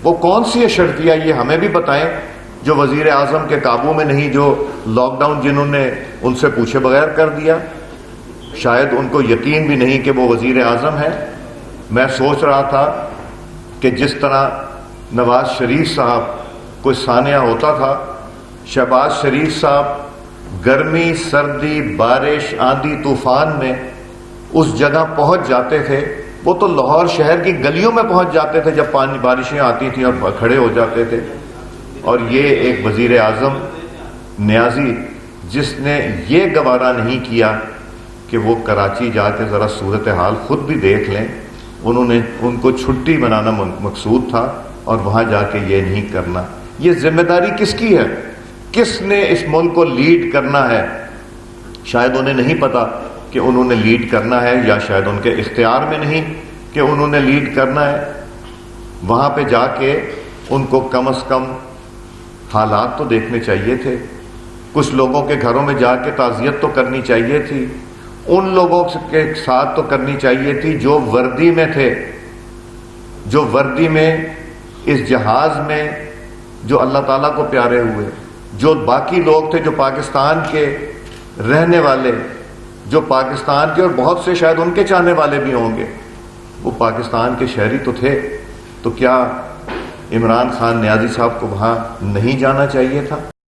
وہ کون سی اشرفیہ یہ ہمیں بھی بتائیں جو وزیر اعظم کے قابو میں نہیں، جو لاک ڈاؤن جنہوں نے ان سے پوچھے بغیر کر دیا، شاید ان کو یقین بھی نہیں کہ وہ وزیر اعظم ہے۔ میں سوچ رہا تھا کہ جس طرح نواز شریف صاحب کوئی سانحہ ہوتا تھا، شہباز شریف صاحب گرمی، سردی، بارش، آندھی، طوفان میں اس جگہ پہنچ جاتے تھے۔ وہ تو لاہور شہر کی گلیوں میں پہنچ جاتے تھے جب بارشیں آتی تھیں اور کھڑے ہو جاتے تھے۔ اور یہ ایک وزیر اعظم نیازی جس نے یہ گوارا نہیں کیا کہ وہ کراچی جا کے ذرا صورتحال خود بھی دیکھ لیں، ان کو چھٹی منانا مقصود تھا اور وہاں جا کے یہ نہیں کرنا۔ یہ ذمہ داری کس کی ہے؟ کس نے اس ملک کو لیڈ کرنا ہے؟ شاید انہیں نہیں پتا کہ انہوں نے لیڈ کرنا ہے، یا شاید ان کے اختیار میں نہیں کہ انہوں نے لیڈ کرنا ہے۔ وہاں پہ جا کے ان کو کم از کم حالات تو دیکھنے چاہیے تھے، کچھ لوگوں کے گھروں میں جا کے تعزیت تو کرنی چاہیے تھی، ان لوگوں کے ساتھ تو کرنی چاہیے تھی جو وردی میں تھے، جو وردی میں اس جہاز میں جو اللہ تعالیٰ کو پیارے ہوئے، جو باقی لوگ تھے جو پاکستان کے رہنے والے، جو پاکستان کے، اور بہت سے شاید ان کے چاہنے والے بھی ہوں گے، وہ پاکستان کے شہری تو تھے۔ تو کیا عمران خان نیازی صاحب کو وہاں نہیں جانا چاہیے تھا؟